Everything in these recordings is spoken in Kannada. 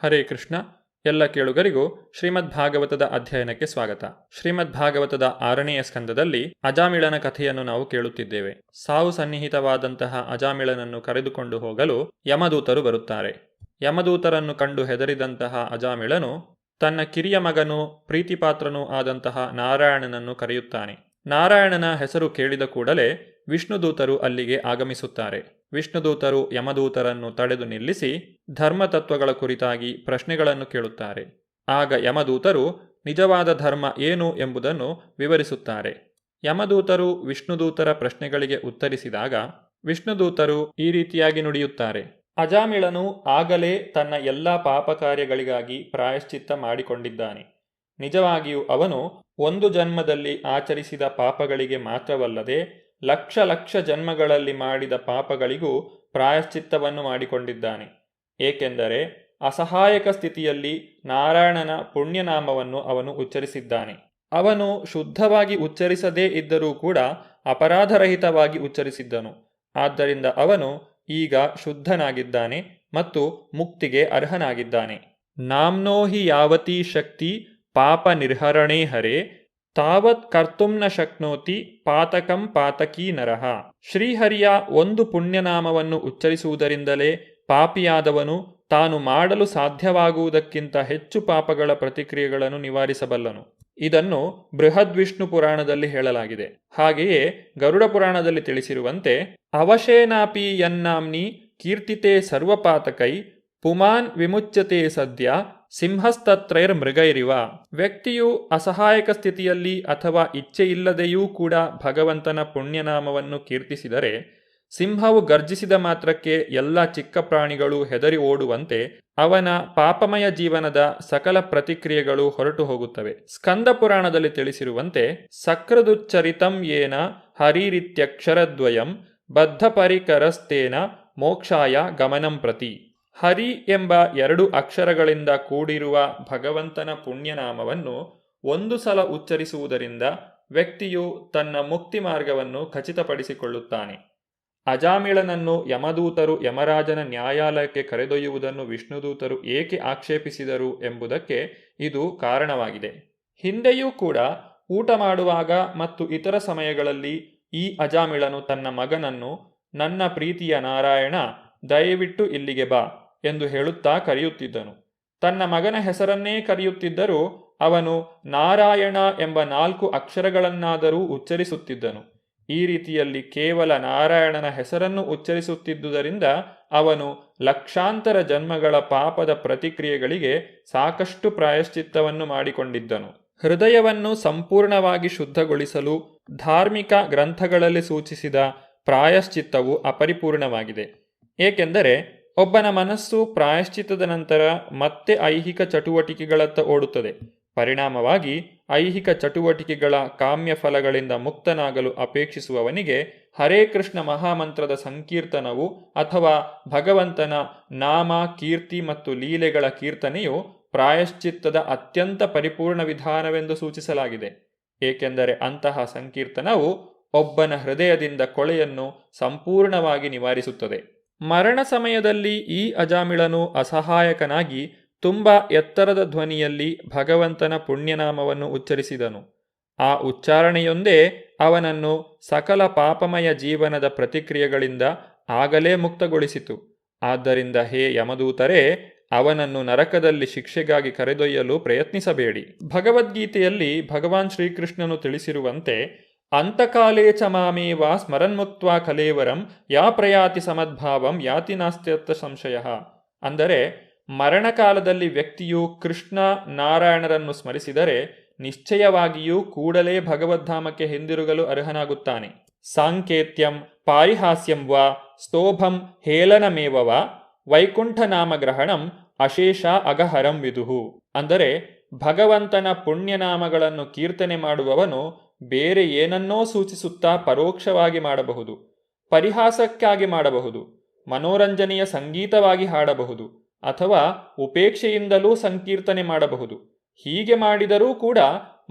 ಹರೇ ಕೃಷ್ಣ. ಎಲ್ಲ ಕೇಳುಗರಿಗೂ ಶ್ರೀಮದ್ ಭಾಗವತದ ಅಧ್ಯಯನಕ್ಕೆ ಸ್ವಾಗತ. ಶ್ರೀಮದ್ ಭಾಗವತದ 6ನೆಯ ಸ್ಕಂದದಲ್ಲಿ ಅಜಾಮಿಳನ ಕಥೆಯನ್ನು ನಾವು ಕೇಳುತ್ತಿದ್ದೇವೆ. ಸಾವು ಸನ್ನಿಹಿತವಾದಂತಹ ಅಜಾಮಿಳನನ್ನು ಕರೆದುಕೊಂಡು ಹೋಗಲು ಯಮದೂತರು ಬರುತ್ತಾರೆ. ಯಮದೂತರನ್ನು ಕಂಡು ಹೆದರಿದಂತಹ ಅಜಾಮಿಳನು ತನ್ನ ಕಿರಿಯ ಮಗನೂ ಪ್ರೀತಿಪಾತ್ರನೂ ಆದಂತಹ ನಾರಾಯಣನನ್ನು ಕರೆಯುತ್ತಾನೆ. ನಾರಾಯಣನ ಹೆಸರು ಕೇಳಿದ ಕೂಡಲೇ ವಿಷ್ಣುದೂತರು ಅಲ್ಲಿಗೆ ಆಗಮಿಸುತ್ತಾರೆ. ವಿಷ್ಣುದೂತರು ಯಮದೂತರನ್ನು ತಡೆದು ನಿಲ್ಲಿಸಿ ಧರ್ಮತತ್ವಗಳ ಕುರಿತಾಗಿ ಪ್ರಶ್ನೆಗಳನ್ನು ಕೇಳುತ್ತಾರೆ. ಆಗ ಯಮದೂತರು ನಿಜವಾದ ಧರ್ಮ ಏನು ಎಂಬುದನ್ನು ವಿವರಿಸುತ್ತಾರೆ. ಯಮದೂತರು ವಿಷ್ಣುದೂತರ ಪ್ರಶ್ನೆಗಳಿಗೆ ಉತ್ತರಿಸಿದಾಗ ವಿಷ್ಣುದೂತರು ಈ ರೀತಿಯಾಗಿ ನುಡಿಯುತ್ತಾರೆ: ಅಜಾಮಿಳನು ಆಗಲೇ ತನ್ನ ಎಲ್ಲ ಪಾಪ ಕಾರ್ಯಗಳಿಗಾಗಿ ಪ್ರಾಯಶ್ಚಿತ್ತ ಮಾಡಿಕೊಂಡಿದ್ದಾನೆ. ನಿಜವಾಗಿಯೂ ಅವನು ಒಂದು ಜನ್ಮದಲ್ಲಿ ಆಚರಿಸಿದ ಪಾಪಗಳಿಗೆ ಮಾತ್ರವಲ್ಲದೆ ಲಕ್ಷ ಲಕ್ಷ ಜನ್ಮಗಳಲ್ಲಿ ಮಾಡಿದ ಪಾಪಗಳಿಗೂ ಪ್ರಾಯಶ್ಚಿತ್ತವನ್ನು ಮಾಡಿಕೊಂಡಿದ್ದಾನೆ. ಏಕೆಂದರೆ ಅಸಹಾಯಕ ಸ್ಥಿತಿಯಲ್ಲಿ ನಾರಾಯಣನ ಪುಣ್ಯನಾಮವನ್ನು ಅವನು ಉಚ್ಚರಿಸಿದ್ದಾನೆ. ಅವನು ಶುದ್ಧವಾಗಿ ಉಚ್ಚರಿಸದೇ ಇದ್ದರೂ ಕೂಡ ಅಪರಾಧರಹಿತವಾಗಿ ಉಚ್ಚರಿಸಿದ್ದನು. ಆದ್ದರಿಂದ ಅವನು ಈಗ ಶುದ್ಧನಾಗಿದ್ದಾನೆ ಮತ್ತು ಮುಕ್ತಿಗೆ ಅರ್ಹನಾಗಿದ್ದಾನೆ. ನಾಮ್ನೋ ಹಿ ಯಾವತೀ ಶಕ್ತಿ ಪಾಪ ನಿರ್ಹರಣೇ ಹರೇ ತಾವತ್ ಕರ್ತುಂ ನ ಶಕ್ನೋತಿ ಪಾತಕಂ ಪಾತಕೀ ನರಹ. ಶ್ರೀಹರಿಯ ಒಂದು ಪುಣ್ಯನಾಮವನ್ನು ಉಚ್ಚರಿಸುವುದರಿಂದಲೇ ಪಾಪಿಯಾದವನು ತಾನು ಮಾಡಲು ಸಾಧ್ಯವಾಗುವುದಕ್ಕಿಂತ ಹೆಚ್ಚು ಪಾಪಗಳ ಪ್ರತಿಕ್ರಿಯೆಗಳನ್ನು ನಿವಾರಿಸಬಲ್ಲನು. ಇದನ್ನು ಬೃಹದ್ವಿಷ್ಣು ಪುರಾಣದಲ್ಲಿ ಹೇಳಲಾಗಿದೆ. ಹಾಗೆಯೇ ಗರುಡ ಪುರಾಣದಲ್ಲಿ ತಿಳಿಸಿರುವಂತೆ ಅವಶೇನಾಪಿ ಯನ್ನಾಮ್ನಿ ಕೀರ್ತಿತೆ ಸರ್ವಪಾತಕೈ ಪುಮಾನ್ ವಿಮುಚ್ಯತೆ ಸದ್ಯ ಸಿಂಹಸ್ತತ್ರೈರ್ ಮೃಗೈರಿವ. ವ್ಯಕ್ತಿಯು ಅಸಹಾಯಕ ಸ್ಥಿತಿಯಲ್ಲಿ ಅಥವಾ ಇಚ್ಛೆಯಿಲ್ಲದೆಯೂ ಕೂಡ ಭಗವಂತನ ಪುಣ್ಯನಾಮವನ್ನು ಕೀರ್ತಿಸಿದರೆ ಸಿಂಹವು ಗರ್ಜಿಸಿದ ಮಾತ್ರಕ್ಕೆ ಎಲ್ಲ ಚಿಕ್ಕ ಪ್ರಾಣಿಗಳು ಹೆದರಿ ಓಡುವಂತೆ ಅವನ ಪಾಪಮಯ ಜೀವನದ ಸಕಲ ಪ್ರತಿಕ್ರಿಯೆಗಳು ಹೊರಟು ಹೋಗುತ್ತವೆ. ಸ್ಕಂದ ಪುರಾಣದಲ್ಲಿ ತಿಳಿಸಿರುವಂತೆ ಸಕೃದುಚ್ಚರಿತಂ ಯೇನ ಹರಿರಿತ್ಯಕ್ಷರದ್ವಯಂ ಬದ್ಧ ಪರಿಕರಸ್ತೇನ ಮೋಕ್ಷಾಯ ಗಮನಂ ಪ್ರತಿ. ಹರಿ ಎಂಬ 2 ಅಕ್ಷರಗಳಿಂದ ಕೂಡಿರುವ ಭಗವಂತನ ಪುಣ್ಯನಾಮವನ್ನು ಒಂದು ಸಲ ಉಚ್ಚರಿಸುವುದರಿಂದ ವ್ಯಕ್ತಿಯು ತನ್ನ ಮುಕ್ತಿ ಮಾರ್ಗವನ್ನು ಖಚಿತಪಡಿಸಿಕೊಳ್ಳುತ್ತಾನೆ. ಅಜಾಮಿಳನನ್ನು ಯಮದೂತರು ಯಮರಾಜನ ನ್ಯಾಯಾಲಯಕ್ಕೆ ಕರೆದೊಯ್ಯುವುದನ್ನು ವಿಷ್ಣುದೂತರು ಏಕೆ ಆಕ್ಷೇಪಿಸಿದರು ಎಂಬುದಕ್ಕೆ ಇದು ಕಾರಣವಾಗಿದೆ. ಹಿಂದೆಯೂ ಕೂಡ ಊಟ ಮಾಡುವಾಗ ಮತ್ತು ಇತರ ಸಮಯಗಳಲ್ಲಿ ಈ ಅಜಾಮಿಳನು ತನ್ನ ಮಗನನ್ನು ನನ್ನ ಪ್ರೀತಿಯ ನಾರಾಯಣ, ದಯವಿಟ್ಟು ಇಲ್ಲಿಗೆ ಬಾ ಎಂದು ಹೇಳುತ್ತಾ ಕರೆಯುತ್ತಿದ್ದನು. ತನ್ನ ಮಗನ ಹೆಸರನ್ನೇ ಕರೆಯುತ್ತಿದ್ದರೂ ಅವನು ನಾರಾಯಣ ಎಂಬ 4 ಅಕ್ಷರಗಳನ್ನಾದರೂ ಉಚ್ಚರಿಸುತ್ತಿದ್ದನು. ಈ ರೀತಿಯಲ್ಲಿ ಕೇವಲ ನಾರಾಯಣನ ಹೆಸರನ್ನು ಉಚ್ಚರಿಸುತ್ತಿದ್ದುದರಿಂದ ಅವನು ಲಕ್ಷಾಂತರ ಜನ್ಮಗಳ ಪಾಪದ ಪ್ರತಿಕ್ರಿಯೆಗಳಿಗೆ ಸಾಕಷ್ಟು ಪ್ರಾಯಶ್ಚಿತ್ತವನ್ನು ಮಾಡಿಕೊಂಡಿದ್ದನು. ಹೃದಯವನ್ನು ಸಂಪೂರ್ಣವಾಗಿ ಶುದ್ಧಗೊಳಿಸಲು ಧಾರ್ಮಿಕ ಗ್ರಂಥಗಳಲ್ಲಿ ಸೂಚಿಸಿದ ಪ್ರಾಯಶ್ಚಿತ್ತವು ಅಪರಿಪೂರ್ಣವಾಗಿದೆ. ಏಕೆಂದರೆ ಒಬ್ಬನ ಮನಸ್ಸು ಪ್ರಾಯಶ್ಚಿತ್ತದ ನಂತರ ಮತ್ತೆ ಐಹಿಕ ಚಟುವಟಿಕೆಗಳತ್ತ ಓಡುತ್ತದೆ. ಪರಿಣಾಮವಾಗಿ ಐಹಿಕ ಚಟುವಟಿಕೆಗಳ ಕಾಮ್ಯ ಫಲಗಳಿಂದ ಮುಕ್ತನಾಗಲು ಅಪೇಕ್ಷಿಸುವವನಿಗೆ ಹರೇ ಕೃಷ್ಣ ಮಹಾಮಂತ್ರದ ಸಂಕೀರ್ತನವು ಅಥವಾ ಭಗವಂತನ ನಾಮ, ಕೀರ್ತಿ ಮತ್ತು ಲೀಲೆಗಳ ಕೀರ್ತನೆಯು ಪ್ರಾಯಶ್ಚಿತ್ತದ ಅತ್ಯಂತ ಪರಿಪೂರ್ಣ ವಿಧಾನವೆಂದು ಸೂಚಿಸಲಾಗಿದೆ. ಏಕೆಂದರೆ ಅಂತಹ ಸಂಕೀರ್ತನವು ಒಬ್ಬನ ಹೃದಯದಿಂದ ಕೊಳೆಯನ್ನು ಸಂಪೂರ್ಣವಾಗಿ ನಿವಾರಿಸುತ್ತದೆ. ಮರಣ ಸಮಯದಲ್ಲಿ ಈ ಅಜಾಮಿಳನು ಅಸಹಾಯಕನಾಗಿ ತುಂಬ ಎತ್ತರದ ಧ್ವನಿಯಲ್ಲಿ ಭಗವಂತನ ಪುಣ್ಯನಾಮವನ್ನು ಉಚ್ಚರಿಸಿದನು. ಆ ಉಚ್ಚಾರಣೆಯೊಂದೇ ಅವನನ್ನು ಸಕಲ ಪಾಪಮಯ ಜೀವನದ ಪ್ರತಿಕ್ರಿಯೆಗಳಿಂದ ಆಗಲೇ ಮುಕ್ತಗೊಳಿಸಿತು. ಆದ್ದರಿಂದ ಹೇ ಯಮದೂತರೇ, ಅವನನ್ನು ನರಕದಲ್ಲಿ ಶಿಕ್ಷೆಗಾಗಿ ಕರೆದೊಯ್ಯಲು ಪ್ರಯತ್ನಿಸಬೇಡಿ. ಭಗವದ್ಗೀತೆಯಲ್ಲಿ ಭಗವಾನ್ ಶ್ರೀಕೃಷ್ಣನು ತಿಳಿಸಿರುವಂತೆ ಅಂತಕಾಲೇ ಚ ಮಾಮೇವ ಸ್ಮರನ್ಮುಕ್ತ್ವಾ ಕಲೇವರಂ ಯಾ ಪ್ರಯಾತಿ ಸಮದ್ಭಾವಂ ಯಾತಿ ನಾಸ್ತ್ಯರ್ಥ ಸಂಶಯ. ಅಂದರೆ ಮರಣಕಾಲದಲ್ಲಿ ವ್ಯಕ್ತಿಯು ಕೃಷ್ಣ ನಾರಾಯಣರನ್ನು ಸ್ಮರಿಸಿದರೆ ನಿಶ್ಚಯವಾಗಿಯೂ ಕೂಡಲೇ ಭಗವದ್ಧಾಮಕ್ಕೆ ಹಿಂದಿರುಗಲು ಅರ್ಹನಾಗುತ್ತಾನೆ. ಸಾಂಕೇತ್ಯಂ ಪಾರಿಹಾಸ್ಯಂ ವಾ ಸ್ತೋಭಂ ಹೇಳನಮೇವ ವಾ ವೈಕುಂಠನಾಮಗ್ರಹಣಂ ಅಶೇಷ ಅಗಹರಂ ವಿದುಹು. ಅಂದರೆ ಭಗವಂತನ ಪುಣ್ಯನಾಮಗಳನ್ನು ಕೀರ್ತನೆ ಮಾಡುವವನು ಬೇರೆ ಏನನ್ನೋ ಸೂಚಿಸುತ್ತಾ ಪರೋಕ್ಷವಾಗಿ ಮಾಡಬಹುದು, ಪರಿಹಾಸಕ್ಕಾಗಿ ಮಾಡಬಹುದು, ಮನೋರಂಜನೆಯ ಸಂಗೀತವಾಗಿ ಹಾಡಬಹುದು, ಅಥವಾ ಉಪೇಕ್ಷೆಯಿಂದಲೂ ಸಂಕೀರ್ತನೆ ಮಾಡಬಹುದು. ಹೀಗೆ ಮಾಡಿದರೂ ಕೂಡ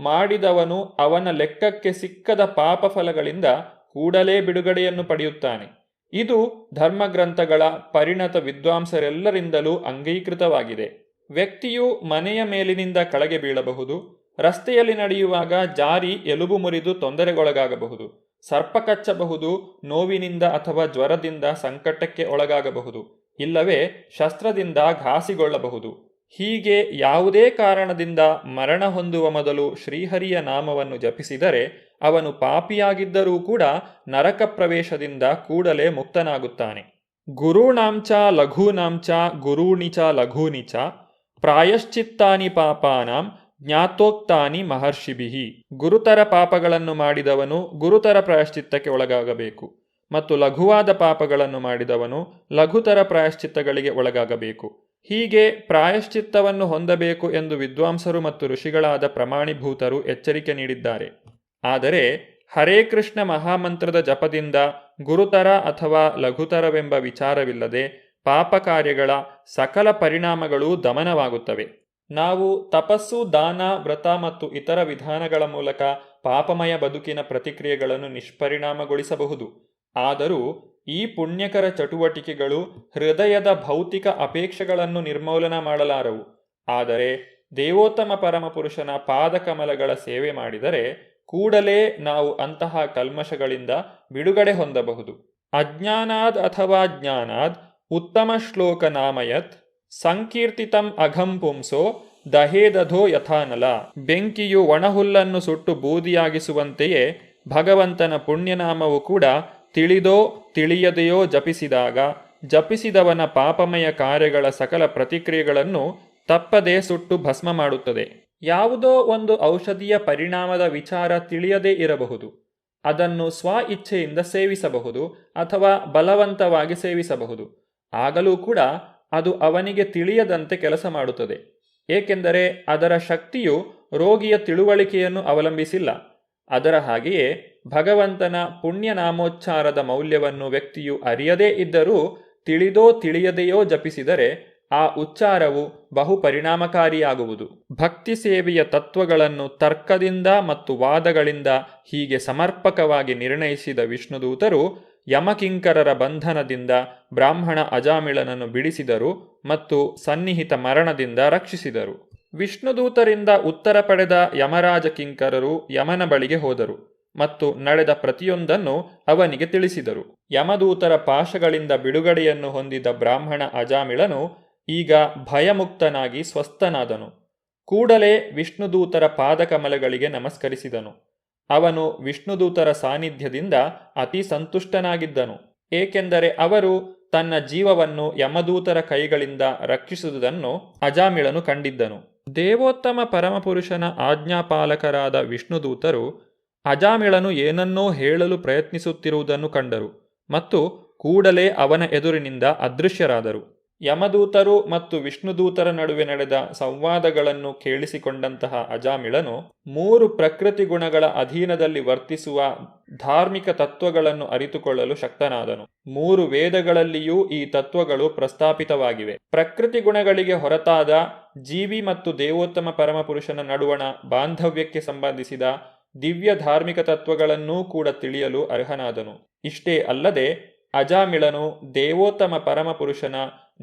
ಮಾಡಿದವನು ಅವನ ಲೆಕ್ಕಕ್ಕೆ ಸಿಕ್ಕದ ಪಾಪ ಫಲಗಳಿಂದ ಕೂಡಲೇ ಬಿಡುಗಡೆಯನ್ನು ಪಡೆಯುತ್ತಾನೆ. ಇದು ಧರ್ಮಗ್ರಂಥಗಳ ಪರಿಣತ ವಿದ್ವಾಂಸರೆಲ್ಲರಿಂದಲೂ ಅಂಗೀಕೃತವಾಗಿದೆ. ವ್ಯಕ್ತಿಯು ಮನೆಯ ಮೇಲಿನಿಂದ ಕೆಳಗೆ ಬೀಳಬಹುದು, ರಸ್ತೆಯಲ್ಲಿ ನಡೆಯುವಾಗ ಜಾರಿ ಎಲುಬು ಮುರಿದು ತೊಂದರೆಗೊಳಗಾಗಬಹುದು, ಸರ್ಪ ಕಚ್ಚಬಹುದು, ನೋವಿನಿಂದ ಅಥವಾ ಜ್ವರದಿಂದ ಸಂಕಟಕ್ಕೆ ಒಳಗಾಗಬಹುದು, ಇಲ್ಲವೇ ಶಸ್ತ್ರದಿಂದ ಘಾಸಿಗೊಳ್ಳಬಹುದು. ಹೀಗೆ ಯಾವುದೇ ಕಾರಣದಿಂದ ಮರಣ ಹೊಂದುವ ಮೊದಲು ಶ್ರೀಹರಿಯ ನಾಮವನ್ನು ಜಪಿಸಿದರೆ ಅವನು ಪಾಪಿಯಾಗಿದ್ದರೂ ಕೂಡ ನರಕ ಪ್ರವೇಶದಿಂದ ಕೂಡಲೇ ಮುಕ್ತನಾಗುತ್ತಾನೆ. ಗುರುಣಾಂಚ ಲಘೂನಾಂಚ ಗುರೂಣಿಚ ಲಘೂನಿಚ ಪ್ರಾಯಶ್ಚಿತ್ತಾನಿ ಪಾಪಾನಾಂ ಜ್ಞಾತೋಕ್ತಾನಿ ಮಹರ್ಷಿಭಿಃ. ಗುರುತರ ಪಾಪಗಳನ್ನು ಮಾಡಿದವನು ಗುರುತರ ಪ್ರಾಯಶ್ಚಿತ್ತಕ್ಕೆ ಒಳಗಾಗಬೇಕು ಮತ್ತು ಲಘುವಾದ ಪಾಪಗಳನ್ನು ಮಾಡಿದವನು ಲಘುತರ ಪ್ರಾಯಶ್ಚಿತ್ತಗಳಿಗೆ ಒಳಗಾಗಬೇಕು. ಹೀಗೆ ಪ್ರಾಯಶ್ಚಿತ್ತವನ್ನು ಹೊಂದಬೇಕು ಎಂದು ವಿದ್ವಾಂಸರು ಮತ್ತು ಋಷಿಗಳಾದ ಪ್ರಮಾಣಿಭೂತರು ಎಚ್ಚರಿಕೆ ನೀಡಿದ್ದಾರೆ. ಆದರೆ ಹರೇ ಕೃಷ್ಣ ಮಹಾಮಂತ್ರದ ಜಪದಿಂದ ಗುರುತರ ಅಥವಾ ಲಘುತರವೆಂಬ ವಿಚಾರವಿಲ್ಲದೆ ಪಾಪ ಕಾರ್ಯಗಳ ಸಕಲ ಪರಿಣಾಮಗಳು ದಮನವಾಗುತ್ತವೆ. ನಾವು ತಪಸ್ಸು, ದಾನ, ವ್ರತ ಮತ್ತು ಇತರ ವಿಧಾನಗಳ ಮೂಲಕ ಪಾಪಮಯ ಬದುಕಿನ ಪ್ರತಿಕ್ರಿಯೆಗಳನ್ನು ನಿಷ್ಪರಿಣಾಮಗೊಳಿಸಬಹುದು. ಆದರೂ ಈ ಪುಣ್ಯಕರ ಚಟುವಟಿಕೆಗಳು ಹೃದಯದ ಭೌತಿಕ ಅಪೇಕ್ಷೆಗಳನ್ನು ನಿರ್ಮೂಲನ ಮಾಡಲಾರವು. ಆದರೆ ದೇವೋತ್ತಮ ಪರಮಪುರುಷನ ಪಾದಕಮಲಗಳ ಸೇವೆ ಮಾಡಿದರೆ ಕೂಡಲೇ ನಾವು ಅಂತಹ ಕಲ್ಮಶಗಳಿಂದ ಬಿಡುಗಡೆ ಹೊಂದಬಹುದು. ಅಜ್ಞಾನಾದ್ ಅಥವಾ ಜ್ಞಾನಾದ್ ಉತ್ತಮ ಶ್ಲೋಕ ನಾಮಯತ್ ಸಂಕೀರ್ತಿತಂ ಅಘಂ ಪುಂಸೋ ದಹೇದಧೋ ಯಥಾನಲ. ಬೆಂಕಿಯು ಒಣಹುಲ್ಲನ್ನು ಸುಟ್ಟು ಬೂದಿಯಾಗಿಸುವಂತೆಯೇ ಭಗವಂತನ ಪುಣ್ಯನಾಮವು ಕೂಡ ತಿಳಿದೋ ತಿಳಿಯದೆಯೋ ಜಪಿಸಿದಾಗ ಜಪಿಸಿದವನ ಪಾಪಮಯ ಕಾರ್ಯಗಳ ಸಕಲ ಪ್ರತಿಕ್ರಿಯೆಗಳನ್ನು ತಪ್ಪದೇ ಸುಟ್ಟು ಭಸ್ಮ ಮಾಡುತ್ತದೆ. ಯಾವುದೋ ಒಂದು ಔಷಧಿಯ ಪರಿಣಾಮದ ವಿಚಾರ ತಿಳಿಯದೇ ಇರಬಹುದು. ಅದನ್ನು ಸ್ವ ಇಚ್ಛೆಯಿಂದ ಸೇವಿಸಬಹುದು ಅಥವಾ ಬಲವಂತವಾಗಿ ಸೇವಿಸಬಹುದು. ಆಗಲೂ ಕೂಡ ಅದು ಅವನಿಗೆ ತಿಳಿಯದಂತೆ ಕೆಲಸ ಮಾಡುತ್ತದೆ. ಏಕೆಂದರೆ ಅದರ ಶಕ್ತಿಯು ರೋಗಿಯ ತಿಳುವಳಿಕೆಯನ್ನು ಅವಲಂಬಿಸಿಲ್ಲ. ಅದರ ಹಾಗೆಯೇ ಭಗವಂತನ ಪುಣ್ಯನಾಮೋಚ್ಚಾರದ ಮೌಲ್ಯವನ್ನು ವ್ಯಕ್ತಿಯು ಅರಿಯದೇ ಇದ್ದರೂ ತಿಳಿದೋ ತಿಳಿಯದೆಯೋ ಜಪಿಸಿದರೆ ಆ ಉಚ್ಚಾರವು ಬಹು ಪರಿಣಾಮಕಾರಿಯಾಗುವುದು. ಭಕ್ತಿ ಸೇವೆಯ ತತ್ವಗಳನ್ನು ತರ್ಕದಿಂದ ಮತ್ತು ವಾದಗಳಿಂದ ಹೀಗೆ ಸಮರ್ಪಕವಾಗಿ ನಿರ್ಣಯಿಸಿದ ವಿಷ್ಣುದೂತರು ಯಮಕಿಂಕರರ ಬಂಧನದಿಂದ ಬ್ರಾಹ್ಮಣ ಅಜಾಮಿಳನನ್ನು ಬಿಡಿಸಿದರು ಮತ್ತು ಸನ್ನಿಹಿತ ಮರಣದಿಂದ ರಕ್ಷಿಸಿದರು. ವಿಷ್ಣುದೂತರಿಂದ ಉತ್ತರ ಪಡೆದ ಯಮರಾಜ ಕಿಂಕರರು ಯಮನ ಬಳಿಗೆ ಹೋದರು ಮತ್ತು ನಡೆದ ಪ್ರತಿಯೊಂದನ್ನು ಅವನಿಗೆ ತಿಳಿಸಿದರು. ಯಮದೂತರ ಪಾಶಗಳಿಂದ ಬಿಡುಗಡೆಯನ್ನು ಹೊಂದಿದ ಬ್ರಾಹ್ಮಣ ಅಜಾಮಿಳನು ಈಗ ಭಯಮುಕ್ತನಾಗಿ ಸ್ವಸ್ಥನಾದನು. ಕೂಡಲೇ ವಿಷ್ಣುದೂತರ ಪಾದಕಮಲಗಳಿಗೆ ನಮಸ್ಕರಿಸಿದನು. ಅವನು ವಿಷ್ಣುದೂತರ ಸಾನ್ನಿಧ್ಯದಿಂದ ಅತಿ ಸಂತುಷ್ಟನಾಗಿದ್ದನು. ಏಕೆಂದರೆ ಅವರು ತನ್ನ ಜೀವವನ್ನು ಯಮದೂತರ ಕೈಗಳಿಂದ ರಕ್ಷಿಸುವುದನ್ನು ಅಜಾಮಿಳನು ಕಂಡಿದ್ದನು. ದೇವೋತ್ತಮ ಪರಮಪುರುಷನ ಆಜ್ಞಾಪಾಲಕರಾದ ವಿಷ್ಣುದೂತರು ಅಜಾಮಿಳನು ಏನನ್ನೋ ಹೇಳಲು ಪ್ರಯತ್ನಿಸುತ್ತಿರುವುದನ್ನು ಕಂಡರು ಮತ್ತು ಕೂಡಲೇ ಅವನ ಎದುರಿನಿಂದ ಅದೃಶ್ಯರಾದರು. ಯಮದೂತರು ಮತ್ತು ವಿಷ್ಣುದೂತರ ನಡುವೆ ನಡೆದ ಸಂವಾದಗಳನ್ನು ಕೇಳಿಸಿಕೊಂಡಂತಹ ಅಜಾಮಿಳನು 3 ಪ್ರಕೃತಿ ಗುಣಗಳ ಅಧೀನದಲ್ಲಿ ವರ್ತಿಸುವ ಧಾರ್ಮಿಕ ತತ್ವಗಳನ್ನು ಅರಿತುಕೊಳ್ಳಲು ಶಕ್ತನಾದನು. 3 ವೇದಗಳಲ್ಲಿಯೂ ಈ ತತ್ವಗಳು ಪ್ರಸ್ತಾಪಿತವಾಗಿವೆ. ಪ್ರಕೃತಿ ಗುಣಗಳಿಗೆ ಹೊರತಾದ ಜೀವಿ ಮತ್ತು ದೇವೋತ್ತಮ ಪರಮಪುರುಷನ ನಡುವಣ ಬಾಂಧವ್ಯಕ್ಕೆ ಸಂಬಂಧಿಸಿದ ದಿವ್ಯ ಧಾರ್ಮಿಕ ತತ್ವಗಳನ್ನೂ ಕೂಡ ತಿಳಿಯಲು ಅರ್ಹನಾದನು. ಇಷ್ಟೇ ಅಲ್ಲದೆ ಅಜಾಮಿಳನು ದೇವೋತ್ತಮ ಪರಮಪುರುಷನ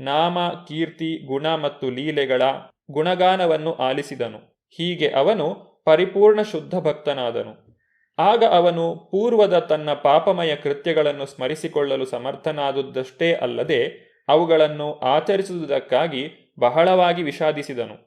ನಾಮ, ಕೀರ್ತಿ, ಗುಣ ಮತ್ತು ಲೀಲೆಗಳ ಗುಣಗಾನವನ್ನು ಆಲಿಸಿದನು. ಹೀಗೆ ಅವನು ಪರಿಪೂರ್ಣ ಶುದ್ಧ ಭಕ್ತನಾದನು. ಆಗ ಅವನು ಪೂರ್ವದ ತನ್ನ ಪಾಪಮಯ ಕೃತ್ಯಗಳನ್ನು ಸ್ಮರಿಸಿಕೊಳ್ಳಲು ಸಮರ್ಥನಾದುದಷ್ಟೇ ಅಲ್ಲದೆ ಅವುಗಳನ್ನು ಆಚರಿಸುವುದಕ್ಕಾಗಿ ಬಹಳವಾಗಿ ವಿಷಾದಿಸಿದನು.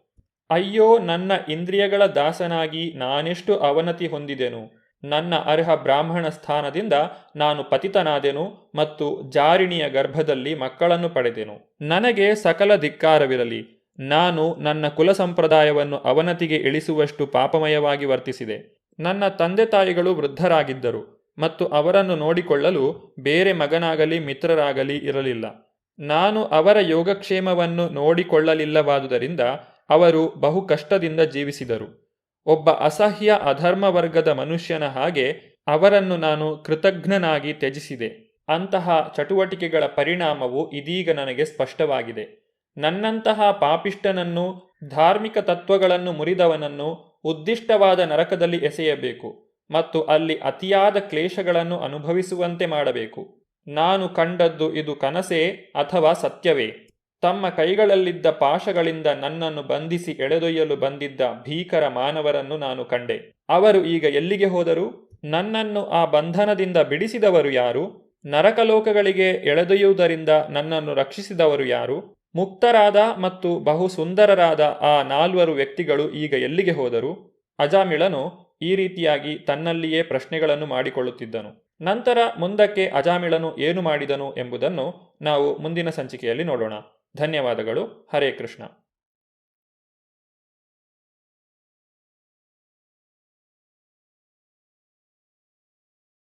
ಅಯ್ಯೋ, ನನ್ನ ಇಂದ್ರಿಯಗಳ ದಾಸನಾಗಿ ನಾನೆಷ್ಟು ಅವನತಿ ಹೊಂದಿದೆನು. ನನ್ನ ಅರ್ಹ ಬ್ರಾಹ್ಮಣ ಸ್ಥಾನದಿಂದ ನಾನು ಪತಿತನಾದೆನು ಮತ್ತು ಜಾರಿಣಿಯ ಗರ್ಭದಲ್ಲಿ ಮಕ್ಕಳನ್ನು ಪಡೆದೆನು. ನನಗೆ ಸಕಲ ಧಿಕ್ಕಾರವಿರಲಿ. ನಾನು ನನ್ನ ಕುಲ ಸಂಪ್ರದಾಯವನ್ನು ಅವನತಿಗೆ ಇಳಿಸುವಷ್ಟು ಪಾಪಮಯವಾಗಿ ವರ್ತಿಸಿದೆ. ನನ್ನ ತಂದೆ ತಾಯಿಗಳು ವೃದ್ಧರಾಗಿದ್ದರು ಮತ್ತು ಅವರನ್ನು ನೋಡಿಕೊಳ್ಳಲು ಬೇರೆ ಮಗನಾಗಲಿ ಮಿತ್ರರಾಗಲಿ ಇರಲಿಲ್ಲ. ನಾನು ಅವರ ಯೋಗಕ್ಷೇಮವನ್ನು ನೋಡಿಕೊಳ್ಳಲಿಲ್ಲವಾದುದರಿಂದ ಅವರು ಬಹು ಕಷ್ಟದಿಂದ ಜೀವಿಸಿದರು. ಒಬ್ಬ ಅಸಹ್ಯ ಅಧರ್ಮ ವರ್ಗದ ಮನುಷ್ಯನ ಹಾಗೆ ಅವರನ್ನು ನಾನು ಕೃತಜ್ಞನಾಗಿ ತ್ಯಜಿಸಿದೆ. ಅಂತಹ ಚಟುವಟಿಕೆಗಳ ಪರಿಣಾಮವು ಇದೀಗ ನನಗೆ ಸ್ಪಷ್ಟವಾಗಿದೆ. ನನ್ನಂತಹ ಪಾಪಿಷ್ಟನನ್ನು, ಧಾರ್ಮಿಕ ತತ್ವಗಳನ್ನು ಮುರಿದವನನ್ನು ಉದ್ದಿಷ್ಟವಾದ ನರಕದಲ್ಲಿ ಎಸೆಯಬೇಕು ಮತ್ತು ಅಲ್ಲಿ ಅತಿಯಾದ ಕ್ಲೇಶಗಳನ್ನು ಅನುಭವಿಸುವಂತೆ ಮಾಡಬೇಕು. ನಾನು ಕಂಡದ್ದು ಇದು ಕನಸೇ ಅಥವಾ ಸತ್ಯವೇ? ತಮ್ಮ ಕೈಗಳಲ್ಲಿದ್ದ ಪಾಶಗಳಿಂದ ನನ್ನನ್ನು ಬಂಧಿಸಿ ಎಳೆದೊಯ್ಯಲು ಬಂದಿದ್ದ ಭೀಕರ ಮಾನವರನ್ನು ನಾನು ಕಂಡೆ. ಅವರು ಈಗ ಎಲ್ಲಿಗೆ ಹೋದರು? ನನ್ನನ್ನು ಆ ಬಂಧನದಿಂದ ಬಿಡಿಸಿದವರು ಯಾರು? ನರಕಲೋಕಗಳಿಗೆ ಎಳೆದೊಯ್ಯುವುದರಿಂದ ನನ್ನನ್ನು ರಕ್ಷಿಸಿದವರು ಯಾರು? ಮುಕ್ತರಾದ ಮತ್ತು ಬಹು ಸುಂದರರಾದ ಆ 4 ವ್ಯಕ್ತಿಗಳು ಈಗ ಎಲ್ಲಿಗೆ ಹೋದರು? ಅಜಾಮಿಳನು ಈ ರೀತಿಯಾಗಿ ತನ್ನಲ್ಲಿಯೇ ಪ್ರಶ್ನೆಗಳನ್ನು ಮಾಡಿಕೊಳ್ಳುತ್ತಿದ್ದನು. ನಂತರ ಮುಂದಕ್ಕೆ ಅಜಾಮಿಳನು ಏನು ಮಾಡಿದನು ಎಂಬುದನ್ನು ನಾವು ಮುಂದಿನ ಸಂಚಿಕೆಯಲ್ಲಿ ನೋಡೋಣ. ಧನ್ಯವಾದಗಳು. ಹರೇ ಕೃಷ್ಣ.